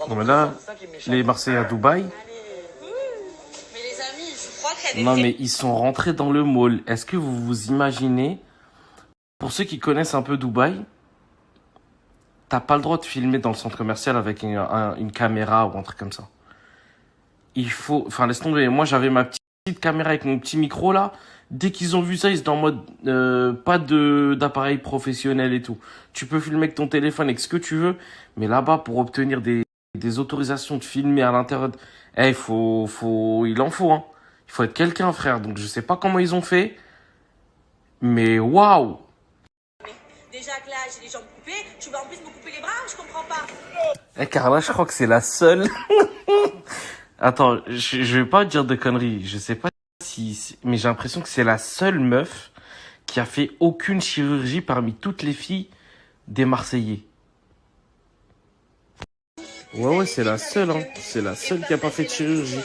Non, mais là, les Marseillais à Dubaï. Mais les amis, je crois qu'il y a des... Non, mais ils sont rentrés dans le mall. Est-ce que vous vous imaginez, pour ceux qui connaissent un peu Dubaï, t'as pas le droit de filmer dans le centre commercial avec une caméra ou un truc comme ça. Il faut... Enfin, laisse tomber. Moi, j'avais ma petite caméra avec mon petit micro, là. Dès qu'ils ont vu ça, ils étaient en mode... pas d'appareil professionnel et tout. Tu peux filmer avec ton téléphone, avec ce que tu veux. Mais là-bas, pour obtenir des autorisations de filmer à l'intérieur... Eh, il en faut, hein. Il faut être quelqu'un, frère. Donc, je sais pas comment ils ont fait. Mais waouh! Déjà que là, j'ai les jambes coupées, tu vas en plus me couper les bras, je comprends pas. Eh, Carla, je crois que c'est la seule... Attends, je vais pas dire de conneries. Je sais pas si... Mais j'ai l'impression que c'est la seule meuf qui a fait aucune chirurgie parmi toutes les filles des Marseillais. Ouais, c'est la seule, hein. C'est la seule qui a pas fait de chirurgie.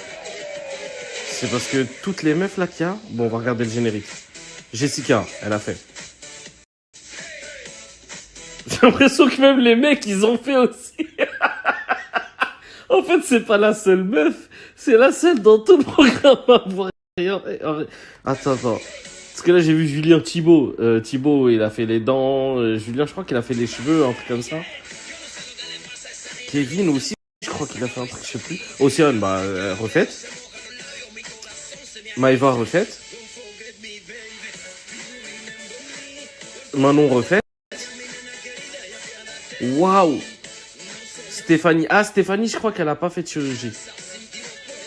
C'est parce que toutes les meufs là qu'il y a... Bon, on va regarder le générique. Jessica, elle a fait. J'ai l'impression que même les mecs, ils ont fait aussi. En fait, c'est pas la seule meuf. C'est la seule dans tout le programme à voir. Attends. Parce que là, j'ai vu Julien Thibaut. Thibaut, il a fait les dents. Julien, je crois qu'il a fait les cheveux, un truc comme ça. Kevin aussi, je crois qu'il a fait un truc, je sais plus. Océane, refaite. Maëva, refaite. Manon, refaite. Waouh! Stéphanie. Ah, Stéphanie, je crois qu'elle a pas fait de chirurgie.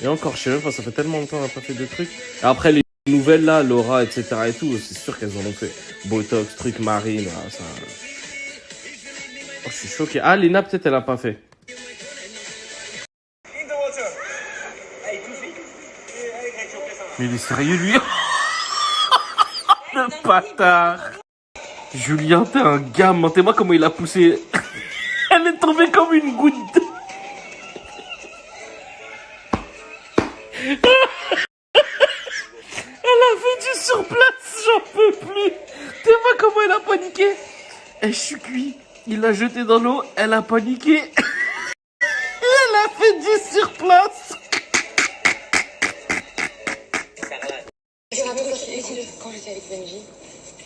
Et encore, je sais même pas, ça fait tellement longtemps qu'elle a pas fait de trucs. Et après, les nouvelles là, Laura, etc. et tout, c'est sûr qu'elles en ont fait. Botox, truc marine, là, ça... Oh, je suis choqué. Ah, Léna, peut-être elle a pas fait. Mais il est sérieux, lui? Le bâtard! Julien, t'es un gamin. T'es-moi comment il a poussé. Elle est tombée comme une goutte d'eau. Elle a fait du surplace, j'en peux plus. T'es-moi comment elle a paniqué. Et je suis cuit. Il l'a jeté dans l'eau, elle a paniqué. Elle a fait du surplace. Quand j'étais avec Benji,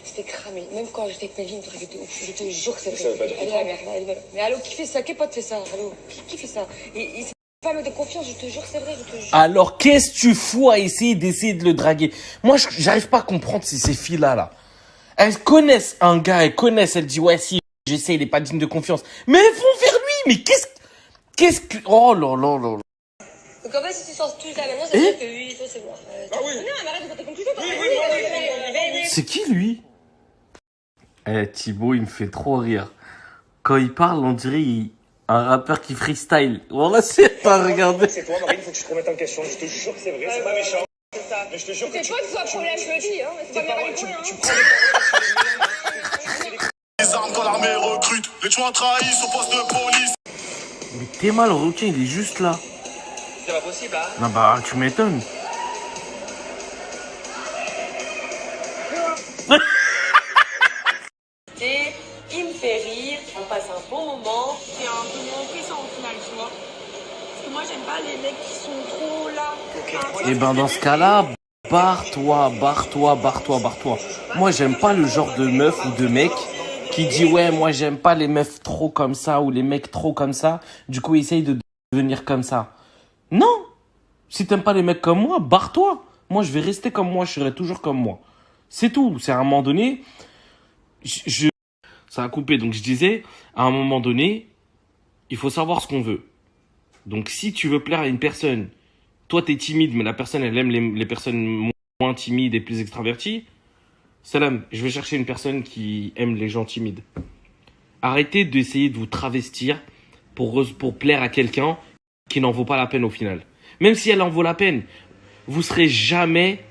c'était cramé. Même quand j'étais avec Benji, il me truc de ouf. Je te jure que c'est vrai. Elle est la merde. Mais allô, qui fait ça? Quel pote fait ça? Allô, qui fait ça? Et c'est pas me de confiance, je te jure, c'est vrai, je te jure. Alors, qu'est-ce que tu fous à essayer de le draguer? Moi, j'arrive pas à comprendre ces filles-là, là. Elles connaissent un gars, elles disent, ouais, si, j'essaie, il est pas digne de confiance. Mais elles vont vers lui, mais qu'est-ce que... Oh là là là là. Donc en fait, si tu sens tout ça maintenant, c'est vrai que lui, toi, c'est bon. Ah oui. Non, mais arrête de compter comme tu fais. Oui. C'est qui, lui? Eh, Thibaut, il me fait trop rire. Quand il parle, on dirait un rappeur qui freestyle. Voilà, c'est pas regarder. C'est toi, Marine, faut que tu te remettes en question. Je te jure que c'est vrai, c'est pas méchant. C'est ça. Mais je te jure que C'est toi qui sois un problème, je le dis, hein. C'est pas bien avec toi, hein. tu prends les armes quand l'armée recrute. Les tueurs trahissent au poste de police. Mais t'es mal, le requin, il est juste là. C'est pas possible, hein. Non, bah, tu m'étonnes. Et il me fait rire, on passe un bon moment. C'est un peu mon frisson au final, tu vois. Parce que moi, j'aime pas les mecs qui sont trop là. Et ben, dans ce cas-là, barre-toi. Moi, j'aime pas le genre de meuf ou de mec qui dit, ouais, moi, j'aime pas les meufs trop comme ça ou les mecs trop comme ça. Du coup, essaye de devenir comme ça. Non! Si t'aimes pas les mecs comme moi, barre-toi. Moi, je vais rester comme moi, je serai toujours comme moi. C'est tout. C'est à un moment donné, ça a coupé. Donc, je disais, à un moment donné, il faut savoir ce qu'on veut. Donc, si tu veux plaire à une personne, toi, t'es timide, mais la personne, elle aime les personnes moins timides et plus extraverties, salam, je vais chercher une personne qui aime les gens timides. Arrêtez d'essayer de vous travestir pour plaire à quelqu'un qui n'en vaut pas la peine au final. Même si elle en vaut la peine, vous serez jamais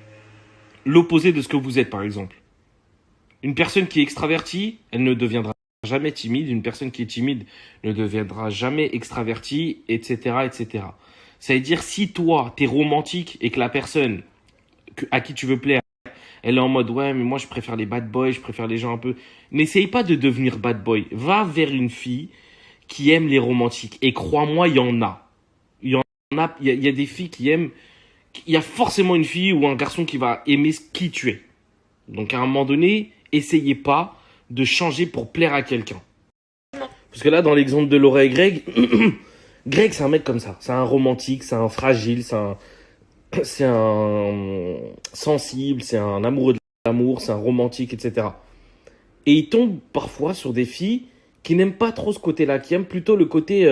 l'opposé de ce que vous êtes, par exemple. Une personne qui est extravertie, elle ne deviendra jamais timide. Une personne qui est timide ne deviendra jamais extravertie, etc., etc. Ça veut dire, si toi, t'es romantique et que la personne à qui tu veux plaire, elle est en mode, ouais, mais moi, je préfère les bad boys, je préfère les gens un peu... N'essaye pas de devenir bad boy. Va vers une fille qui aiment les romantiques. Et crois-moi, il y en a. Il y en a, il y a des filles qui aiment... Il y a forcément une fille ou un garçon qui va aimer qui tu es. Donc à un moment donné, essayez pas de changer pour plaire à quelqu'un. Parce que là, dans l'exemple de Laura et Greg, Greg, c'est un mec comme ça. C'est un romantique, c'est un fragile, c'est un sensible, c'est un amoureux de l'amour, c'est un romantique, etc. Et il tombe parfois sur des filles qui n'aiment pas trop ce côté-là, qui aiment plutôt le côté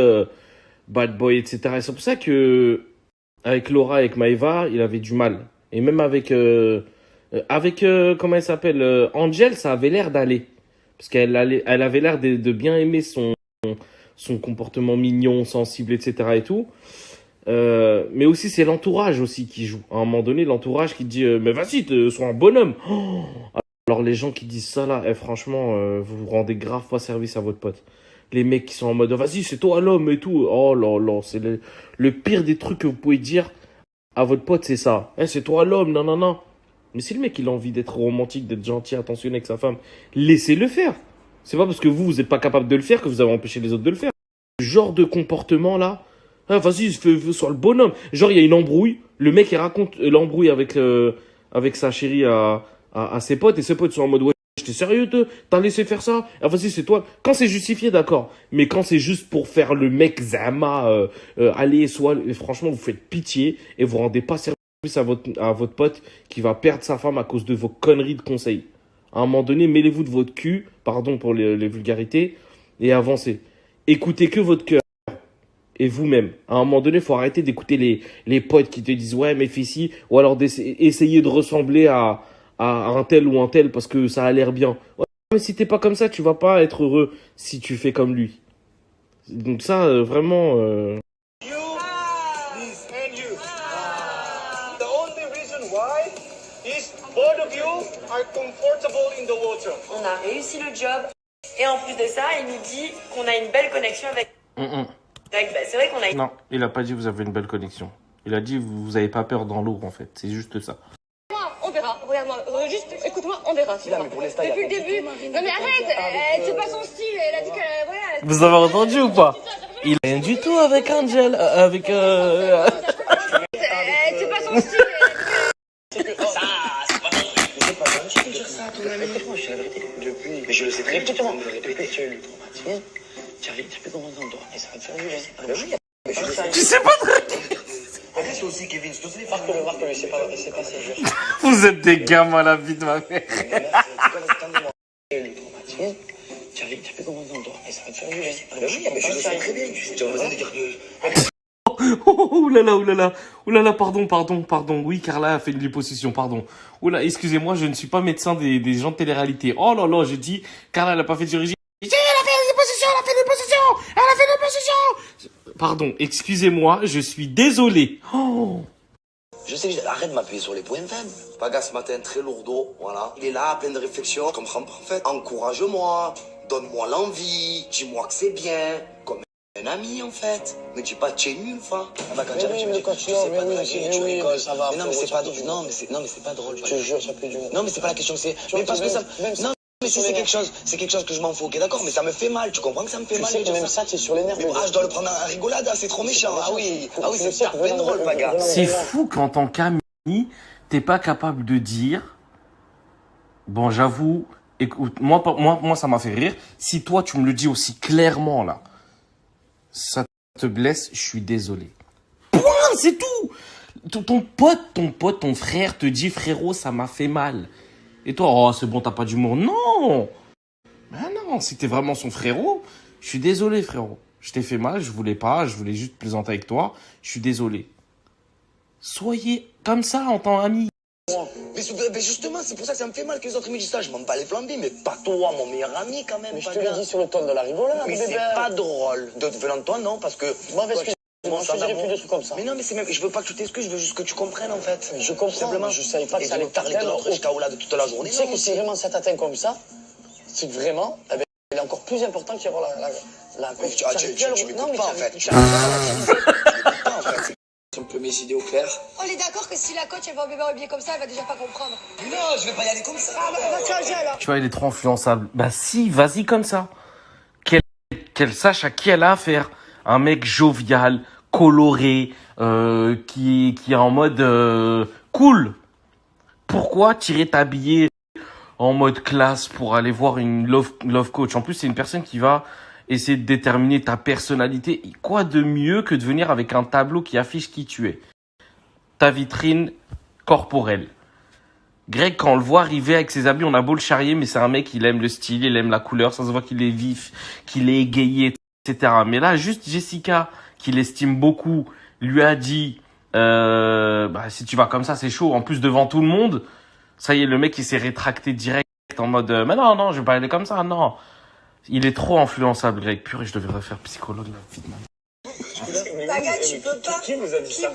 bad boy, etc. Et c'est pour ça que avec Laura, avec Maëva, il avait du mal. Et même avec comment elle s'appelle, Angel, ça avait l'air d'aller. Parce elle avait l'air de bien aimer son comportement mignon, sensible, etc. et tout. Mais aussi, c'est l'entourage aussi qui joue. À un moment donné, l'entourage qui dit mais vas-y, sois un bonhomme. Oh, alors les gens qui disent ça là, franchement, vous rendez grave pas service à votre pote. Les mecs qui sont en mode vas-y, c'est toi l'homme et tout. Oh là là, c'est le pire des trucs que vous pouvez dire à votre pote, c'est ça. C'est toi l'homme, non, non, non. Mais si le mec il a envie d'être romantique, d'être gentil, attentionné avec sa femme, laissez-le faire. C'est pas parce que vous n'êtes pas capable de le faire que vous avez empêché les autres de le faire. Ce genre de comportement là, vas-y, sois le bonhomme. Genre il y a une embrouille, le mec il raconte l'embrouille avec sa chérie à ses potes et ses potes sont en mode ouais, j'étais sérieux, t'as laissé faire ça? Vas-y, c'est toi. Quand c'est justifié, d'accord. Mais quand c'est juste pour faire le mec Zama, allez, franchement, vous faites pitié et vous rendez pas service à votre pote qui va perdre sa femme à cause de vos conneries de conseils. À un moment donné, mêlez-vous de votre cul, pardon pour les vulgarités, et avancez. Écoutez que votre cœur et vous-même. À un moment donné, il faut arrêter d'écouter les potes qui te disent ouais, mais fais ci, ou alors essayer de ressembler à un tel ou un tel parce que ça a l'air bien. Ouais, mais si t'es pas comme ça, tu vas pas être heureux si tu fais comme lui. Donc ça, vraiment... You, this and you. The only reason why is both of you are comfortable in the water. On a réussi le job. Et en plus de ça, il nous dit qu'on a une belle connexion avec... C'est vrai qu'on a... Non, il a pas dit vous avez une belle connexion. Il a dit vous avez pas peur dans l'eau en fait. C'est juste ça. On verra, regarde-moi, juste écoute-moi, on verra. Là, mais pour les styles, depuis le début. Non mais arrête, c'est pas son style, elle a dit qu'elle... Voilà, Vous avez entendu ou pas? Il a rien du tout avec Angel, avec... c'est pas son style. Mais je le sais très bien. Tu as eu le traumatisme. Tu as fait comment dans le droit et ça va te faire violer. Tu sais pas Après, c'est aussi Kevin, s'il te plaît. Marque-le, c'est pas sérieux. Vous êtes des gamins la vie de ma mère. Tu as eu le traumatisme. Tu as fait comment dans le droit et ça va te faire violer. Mais je le sais très bien. Tu as besoin de dire que... Oulala, pardon. Oui, Carla a fait une liposuction, pardon. Oula, excusez-moi, je ne suis pas médecin des gens de télé-réalité. Oh là là, j'ai dit, Carla, elle a pas fait de chirurgie. Elle a fait une liposuction. Pardon, excusez-moi, je suis désolé. Oh. Je sais que arrête de m'appuyer sur les points faibles. Paga ce matin, très lourdeau, voilà. Il est là, plein de réflexions, je comprends pas en fait. Encourage-moi, donne-moi l'envie, dis-moi que c'est bien, comme un ami en fait. Me dis pas tu es nul, enfin. Ah bah quand j'arrive, tu sais pas draguer, tu rigoles. Mais non mais c'est pas drôle, non mais c'est pas drôle. Je te jure, ça fait du mal. Non mais c'est pas la question, c'est... Mais parce que ça... Non mais si c'est quelque chose que je m'en fous, ok d'accord, mais ça me fait mal, tu comprends que ça me fait mal. Tu sais que même ça, t'es sur les nerfs. Je dois le prendre en rigolade, c'est trop méchant. Ah oui, c'est pas drôle, Paga. C'est fou qu'en tant qu'ami, t'es pas capable de dire, bon j'avoue, écoute, moi ça m'a fait rire, si toi tu me le dis aussi clairement là, ça te blesse, je suis désolé. Point, c'est tout. Ton pote, ton frère te dit frérot, ça m'a fait mal. Et toi, oh c'est bon, t'as pas d'humour. Non. Ben non, si t'es vraiment son frérot, je suis désolé frérot. Je t'ai fait mal, je voulais juste plaisanter avec toi. Je suis désolé. Soyez comme ça en tant qu'ami. Mais justement, c'est pour ça que ça me fait mal que les autres me disent ça. Je m'en bats les flambés, mais pas toi, mon meilleur ami quand même. Mais je te l'ai dit sur le ton de la rigolade. Mais c'est pas drôle. Venant de toi, non, parce que... Moi, je te dirais plus de trucs comme ça. Mais non, mais c'est même... Je veux pas que tu t'excuses, je veux juste que tu comprennes en fait. Mais je comprends, simplement. Je savais pas que ça allait parler de notre escaoula de toute la journée. Tu sais que si vraiment ça t'atteint comme ça, c'est que vraiment, eh ben, il est encore plus important qu'il y aura la... Tu m'écoutes pas en fait. Tu m'écoutes pas en fait. Si on peut mes idées au clair. On est d'accord que si la coach elle va au bébé habillé comme ça, elle va déjà pas comprendre. Non, je vais pas y aller comme ça. Ah bah changer alors. Tu vois, il est trop influençable. Bah si, vas-y comme ça. qu'elle sache à qui elle a affaire. Un mec jovial, coloré, qui est en mode cool. Pourquoi tirer ta billet en mode classe pour aller voir une love coach? En plus, c'est une personne qui va essayer de déterminer ta personnalité. Quoi de mieux que de venir avec un tableau qui affiche qui tu es? Ta vitrine corporelle. Greg, quand on le voit arriver avec ses habits, on a beau le charrier, mais c'est un mec, il aime le style, il aime la couleur, ça se voit qu'il est vif, qu'il est égayé, etc. Mais là, juste Jessica, qui l'estime beaucoup, lui a dit, si tu vas comme ça, c'est chaud. En plus, devant tout le monde, ça y est, le mec, il s'est rétracté direct en mode, mais non, je vais pas aller comme ça, non. Il est trop influençable, Greg. Purée, je devrais faire psychologue, là, vite, man. Paga, tu peux pas. Qui vous a dit ça?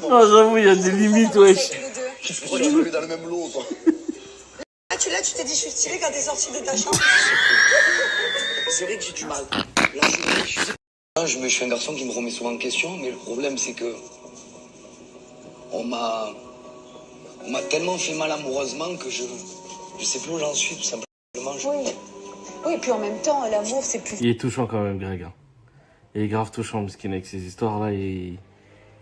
Non, j'avoue, il y a des limites, wesh. Pourquoi tu me mets dans le même lot, toi? Là, tu t'es dit, je suis stylée quand t'es sortie de ta chambre. C'est vrai que j'ai du mal. Là, je suis un garçon qui me remet souvent en question, mais le problème, c'est que on m'a tellement fait mal amoureusement que je sais plus où j'en suis, tout simplement. Oui, et puis en même temps, l'amour, c'est plus... Il est touchant quand même, Greg. Il est grave touchant, parce qu'il avec ces histoires-là, il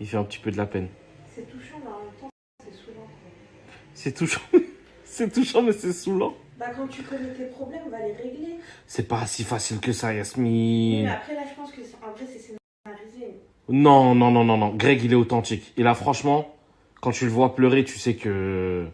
fait un petit peu de la peine. C'est touchant, mais en même temps, c'est saoulant. C'est touchant. C'est touchant, mais c'est saoulant. Bah, quand tu connais tes problèmes, on va les régler. C'est pas si facile que ça, Oui, Yasmine. mais après, là, je pense que en vrai, c'est scénarisé. Non. Greg, il est authentique. Et là, franchement, quand tu le vois pleurer, tu sais que...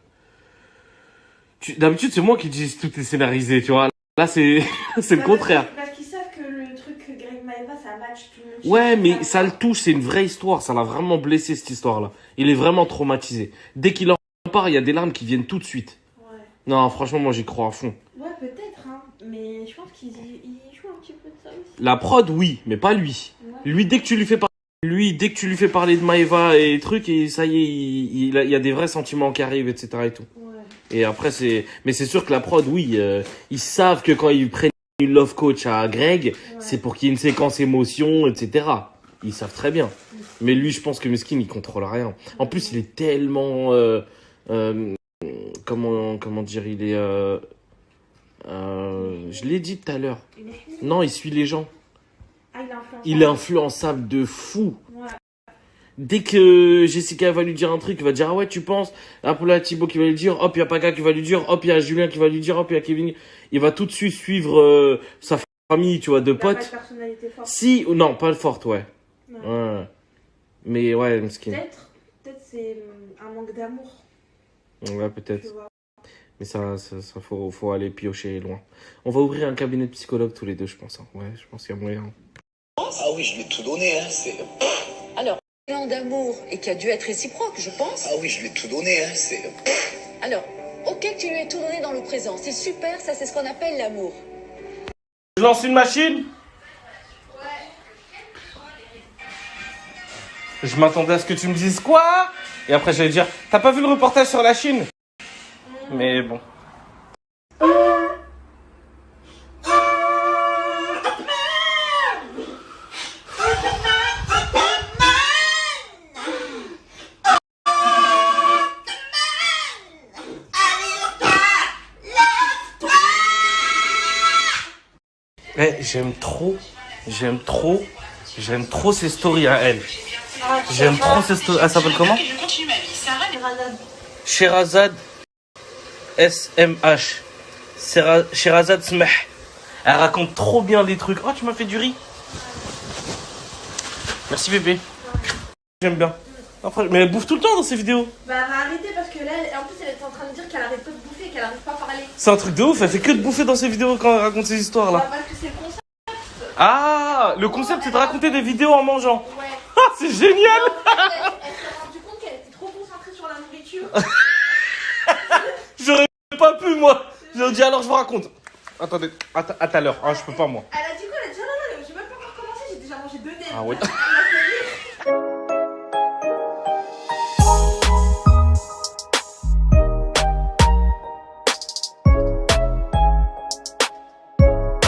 D'habitude, c'est moi qui dis tout est scénarisé, tu vois. Là, c'est le contraire. Parce qu'ils savent que le truc que Greg Maeva, ça match tout le monde. Ouais, mais ça le touche, c'est une vraie histoire. Ça l'a vraiment blessé, cette histoire-là. Il est vraiment traumatisé. Dès qu'il en parle, il y a des larmes qui viennent tout de suite. Ouais. Non, franchement, moi, j'y crois à fond. Ouais, peut-être, hein. Mais je pense qu'ils jouent un petit peu de ça aussi. La prod, oui, mais pas lui. Ouais. Lui, dès que tu lui fais parler de Maeva et trucs, et ça y est, il y a des vrais sentiments qui arrivent, etc. et tout. Ouais. Et après, mais c'est sûr que la prod, oui, ils savent que quand ils prennent une love coach à Greg, c'est pour qu'il y ait une séquence émotion, etc. Ils savent très bien. Mais lui, je pense que Meskin, il contrôle rien. En plus, il est tellement, comment dire, il est, je l'ai dit tout à l'heure. Non, il suit les gens. Ah, il est influençable. Il est influençable de fou. Ouais. Dès que Jessica va lui dire un truc, il va dire, ah ouais, tu penses? Après là, Thibaut qui va lui dire, hop, il y a Paga qui va lui dire, hop, il y a Julien qui va lui dire, hop, il y a Kevin. Il va tout de suite suivre sa famille, tu vois, de Il a pas potes. de personnalité forte. Si, ou non, pas forte, ouais. Ouais. Ouais. Mais ouais, Meskin. Peut-être c'est un manque d'amour. Ouais, peut-être. Tu vois. Mais ça faut aller piocher loin. On va ouvrir un cabinet de psychologue tous les deux, je pense. Hein. Ouais, je pense qu'il y a moyen. Ah oui, je lui ai tout donné, hein, c'est... Alors, plan d'amour, et qui a dû être réciproque, je pense. Ah oui, je lui ai tout donné, hein, c'est... Alors, ok que tu lui aies tout donné dans le présent. C'est super, ça c'est ce qu'on appelle l'amour. Je lance une machine? Je m'attendais à ce que tu me dises quoi? Et après j'allais dire, t'as pas vu le reportage sur la Chine? Mais bon. J'aime trop ces stories à elle. J'aime trop ces stories. Elle s'appelle comment? Sherazade SMH. Sherazade Smeh. Elle raconte trop bien des trucs. Oh, tu m'as fait du riz. Merci bébé. J'aime bien. Après, mais elle bouffe tout le temps dans ses vidéos. Bah, elle va arrêter parce que là, en plus, elle est en train de dire qu'elle arrête pas de bouffer et qu'elle arrive pas à parler. C'est un truc de ouf. Elle fait que de bouffer dans ses vidéos quand elle raconte ses histoires là. Bah, parce que c'est le concept. Ah, le concept c'est de raconter des vidéos en mangeant. Ouais. Ah, c'est génial. Elle s'est rendue compte qu'elle était trop concentrée sur la nourriture. J'aurais pas pu moi. J'ai dit alors je vous raconte. Attendez, à tout à l'heure. Ah, je peux pas moi. Elle a dit quoi? Elle a dit non, j'ai même pas encore commencé, j'ai déjà mangé 2 nems. Ah ouais. Elle m'a fait rire.